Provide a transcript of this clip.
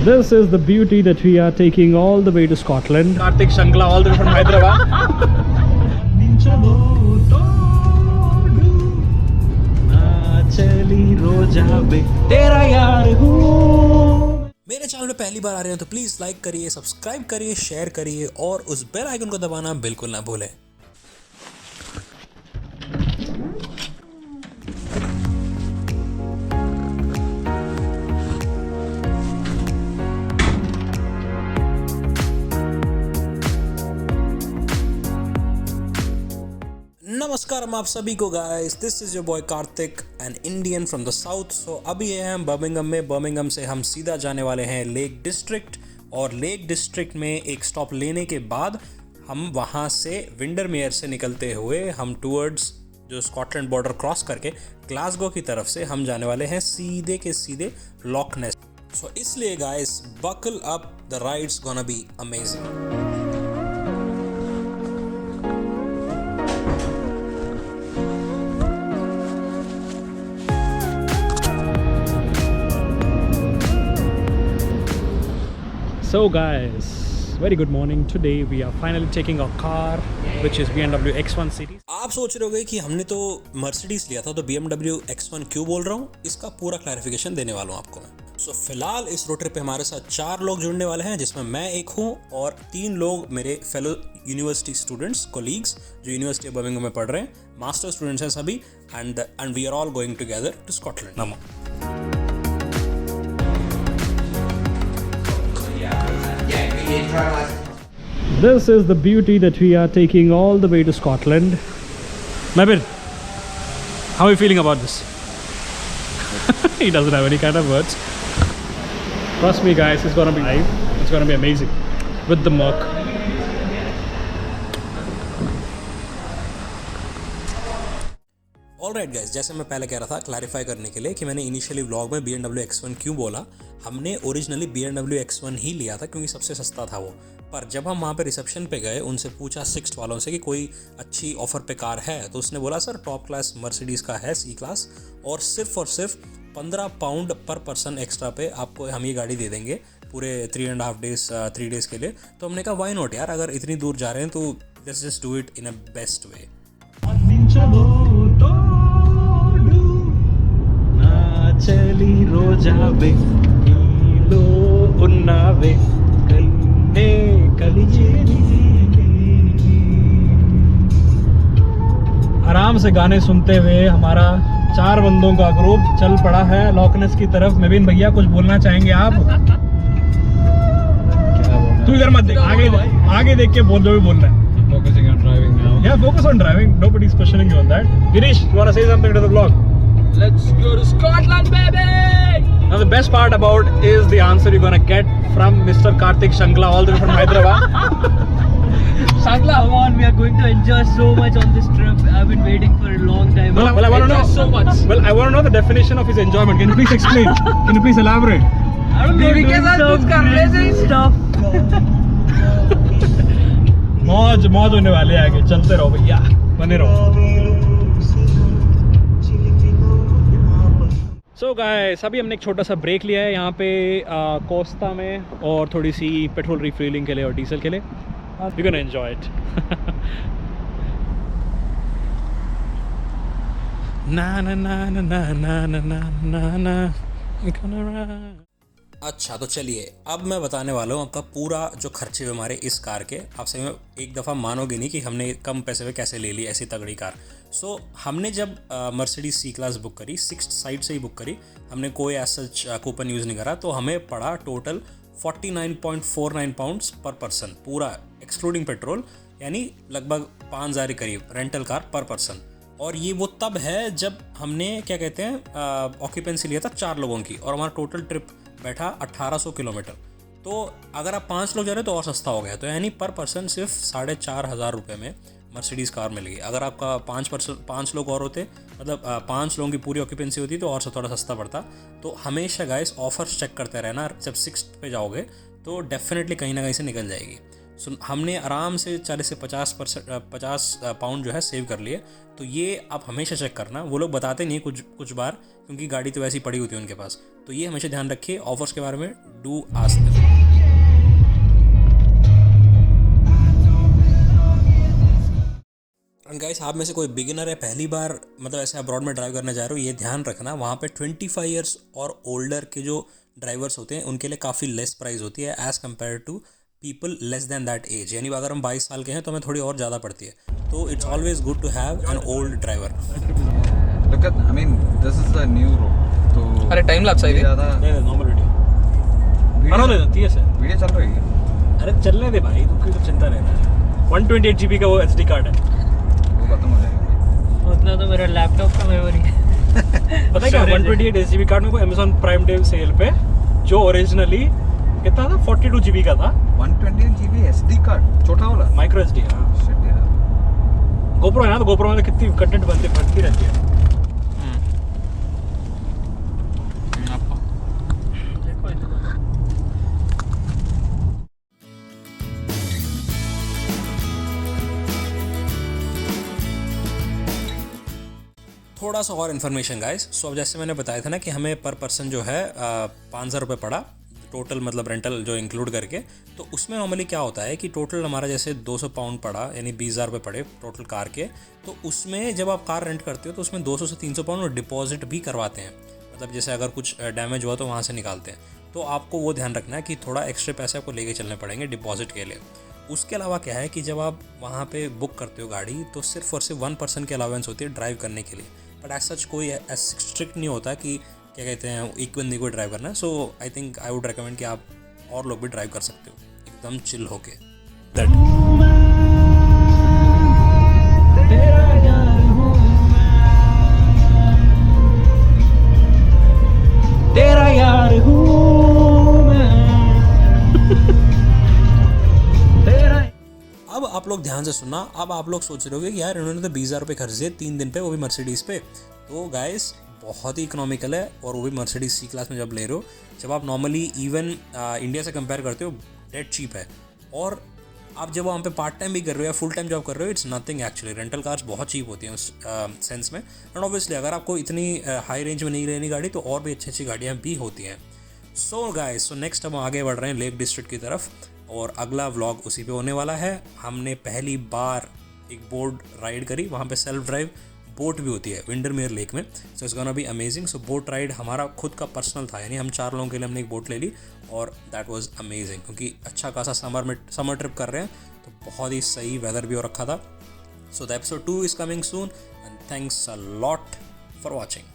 This is the beauty that we are taking all the way to Scotland. Kartik Shankla all the way from Hyderabad. मेरे channel पे पहली बार आ रहे हैं तो please like करिए, subscribe करिए, शेयर करिए और उस बेल आइकन को दबाना बिल्कुल ना भूलें। नमस्कार आप सभी को guys, this is your boy Kartik an Indian from the south. So अभी है हम बर्मिंघम में। बर्मिंघम से हम सीधा जाने वाले हैं लेक डिस्ट्रिक्ट, और लेक डिस्ट्रिक्ट में एक स्टॉप लेने के बाद हम वहाँ से विंडरमेयर से निकलते हुए हम टूवर्ड्स जो स्कॉटलैंड बॉर्डर क्रॉस करके ग्लासगो की तरफ से हम जाने वाले हैं सीधे के सीधे लॉक नेस। सो इसलिए guys buckle up, the ride's gonna be amazing. So guys, very good morning. Today we are finally taking our car, which is BMW X1 series. आप सोच रहे होगे कि हमने तो मर्सिडीज लिया था तो BMW X1 क्यों बोल रहा हूँ, इसका पूरा क्लैरिफिकेशन देने वाला हूँ आपको मैं। सो फिलहाल इस रोड ट्रिप पे हमारे साथ 4 लोग जुड़ने वाले हैं, जिसमें मैं एक हूँ और 3 लोग मेरे फेलो यूनिवर्सिटी स्टूडेंट्स, कोलीग्स जो यूनिवर्सिटी ऑफ बर्मिंघम में पढ़ रहे हैं, मास्टर स्टूडेंट्स हैं सभी, and we are all going together to Scotland. नमो। This is the beauty that we are taking all the way to Scotland. Mabir, how are you feeling about this? He doesn't have any kind of words. Trust me guys, it's gonna be live. It's gonna be amazing with the Merc. Alright guys, जैसे मैं पहले कह रहा था clarify करने के लिए कि मैंने इनिशियली व्लॉग में BMW X1 क्यों बोला, हमने ओरिजिनली BMW X1 ही लिया था क्योंकि सबसे सस्ता था वो। पर जब हम वहाँ पे रिसेप्शन पे गए, उनसे पूछा सिक्स्थ वालों से कि कोई अच्छी ऑफर पे कार है, तो उसने बोला सर टॉप क्लास मर्सिडीज़ का है C क्लास, और सिर्फ 15 पाउंड पर पर्सन एक्स्ट्रा पे आपको हम ये गाड़ी दे देंगे पूरे 3 डेज़ के लिए। तो हमने कहा वाई नॉट यार, अगर इतनी दूर जा रहे हैं तो let's just do it in a best way. चली रोजावे लो उन्नावे कन्ने कलिजेरी। आराम से गाने सुनते हुए हमारा 4 बंदों का ग्रुप चल पड़ा है लॉकनेस की तरफ। नवीन भैया कुछ बोलना चाहेंगे आप? तू इधर मत देख, आगे देख के बोल जो भी बोलना है। Focusing on driving now. Yeah, focus on driving. Nobody's questioning you on that. Girish, you want to say something to the vlog? Let's go to Scotland, baby! Now the best part about is the answer you're gonna get from Mr. Kartik Shankla all the way from Hyderabad. Shankla, come on, we are going to enjoy so much on this trip. I've been waiting for a long time. Well, I want to know so much. Well, I want to know the definition of his enjoyment. Can you please explain? Can you please elaborate? I don't know. बीवी के साथ कुछ कर रहे थे stuff. मौज होने वाले हैं आगे, चलते रहो भैया, बने रहो। सो गाइस, अभी हमने एक छोटा सा ब्रेक लिया है यहाँ पे कोस्टा में, और थोड़ी सी पेट्रोल रिफिलिंग के लिए और डीजल के लिए। You can enjoy it. ना ना ना ना ना ना ना ना ना। अच्छा तो चलिए, अब मैं बताने वाला हूँ आपका पूरा जो खर्चे हुए हमारे इस कार के। आप सही में एक दफ़ा मानोगे नहीं कि हमने कम पैसे में कैसे ले ली ऐसी तगड़ी कार। सो हमने जब मर्सिडीज़ C क्लास बुक करी, सिक्स्थ साइड से ही बुक करी, हमने कोई एज कूपन यूज़ नहीं करा, तो हमें पड़ा टोटल 49.49 पाउंड्स पर पर्सन, पूरा एक्सक्लूडिंग पेट्रोल, यानी लगभग 5,000 के करीब रेंटल कार पर पर्सन। और ये वो तब है जब हमने क्या कहते हैं ऑक्यूपेंसी लिया था 4 लोगों की, और हमारा टोटल ट्रिप बैठा 1800 किलोमीटर। तो अगर आप 5 लोग जा रहे हो तो और सस्ता हो गया, तो यानी पर पर्सन सिर्फ 4,500 रुपये में मर्सिडीज़ कार मिल गई। अगर आपका 5 लोग और होते, मतलब 5 लोगों की पूरी ऑक्यूपेंसी होती तो और थोड़ा सस्ता पड़ता। तो हमेशा गाइस ऑफर्स चेक करते रहना, जब 6th पे जाओगे तो डेफिनेटली कहीं ना कहीं से निकल जाएगी। सो हमने आराम से 40 से 50 पाउंड जो है सेव कर लिए। तो ये आप हमेशा चेक करना, वो लोग बताते नहीं कुछ बार, क्योंकि गाड़ी तो वैसी पड़ी होती है उनके पास। तो ये हमेशा ध्यान रखिए ऑफर्स के बारे में, do ask them. And guys, आप में से कोई बिगिनर है, पहली बार मतलब ऐसे अब्रॉड में ड्राइव करने जा रहे हो, ये ध्यान रखना वहाँ पे 25 ईयर्स और ओल्डर के जो ड्राइवर्स होते हैं उनके लिए काफ़ी लेस प्राइस होती है as compare to people less than that age. यानी अगर हम 22 साल के हैं तो हमें थोड़ी और ज़्यादा पड़ती है। तो it's always good to have an old driver. Look at, I mean, this is a new road. तो अरे टाइम लैप्स है ज़्यादा नॉर्मल वीडियो बना ले देती है सर। वीडियो चल रही है, अरे चलने दे भाई, तू क्यों चिंता रहता है। 128 GB का वो SD कार्ड है। वो खत्म हो जाएगा। उतना तो मेरा लैपटॉप का मेमोरी है। पता है क्या, 128 GB कार्ड में को Amazon प्राइम डे सेल पे जो ओरिजिनली कितना था, 42 GB का था। 128 GB SD कार्ड, छोटा वाला माइक्रो SD। हाँ, Shit यार। गोप्रो है ना, तो गोप्रो में तो कितनी कंटेंट बनती रहती है। थोड़ा सा और इन्फॉर्मेशन गाइस। सो अब जैसे मैंने बताया था ना कि हमें पर पर्सन जो है 5,000 रुपये पड़ा टोटल, मतलब रेंटल जो इंक्लूड करके। तो उसमें नॉर्मली क्या होता है कि टोटल हमारा जैसे 200 पाउंड पड़ा, यानी 20,000 रुपये पड़े टोटल कार के। तो उसमें जब आप कार रेंट करते हो तो उसमें 200 से 300 पाउंड डिपॉजिट भी करवाते हैं। मतलब जैसे अगर कुछ डैमेज हुआ तो वहाँ से निकालते हैं। तो आपको वो ध्यान रखना है कि थोड़ा एक्स्ट्रा पैसे आपको लेके चलने पड़ेंगे डिपॉजिट के लिए। उसके अलावा क्या है कि जब आप वहाँ पे बुक करते हो गाड़ी तो सिर्फ और सिर्फ 1 पर्सन की अलाउंस होती है ड्राइव करने के लिए। बट एज सच कोई स्ट्रिक्ट नहीं होता कि क्या कहते हैं एक बंदे को ड्राइव करना है। So I think I would recommend कि आप और लोग भी ड्राइव कर सकते हो एकदम चिल होके। तेरा यार हूँ मैं। तेरा अब आप लोग ध्यान से सुनना। अब आप लोग सोच रहे होगे कि यार इन्होंने तो 20,000 रुपये खर्च दिए 3 दिन पे, वो भी मर्सिडीज़ पे। तो गाइस बहुत ही इकोनॉमिकल है, और वो भी मर्सिडीज़ सी क्लास में जब ले रहे हो, जब आप नॉर्मली इवन इंडिया से कंपेयर करते हो डेट चीप है। और आप जब वहाँ पे पार्ट टाइम भी कर रहे हो या फुल टाइम जॉब कर रहे हो, it's nothing actually. Rental cars बहुत चीप होती हैं उस सेंस में। एंड ऑब्वियसली अगर आपको इतनी हाई रेंज में नहीं लेनी गाड़ी तो और भी अच्छी अच्छी गाड़ियाँ भी होती हैं। सो गाइस, सो नेक्स्ट हम आगे बढ़ रहे हैं लेक डिस्ट्रिक्ट की तरफ, और अगला व्लॉग उसी पे होने वाला है। हमने पहली बार एक बोट राइड करी, वहाँ पे सेल्फ ड्राइव बोट भी होती है विंडरमेयर लेक में। So it's gonna be amazing. So boat ride हमारा खुद का पर्सनल था, यानी हम 4 लोगों के लिए हमने एक बोट ले ली, और दैट वाज अमेजिंग, क्योंकि अच्छा खासा समर ट्रिप कर रहे हैं तो बहुत ही सही वेदर भी हो रखा था। So the episode 2 is coming soon, and thanks a lot for watching.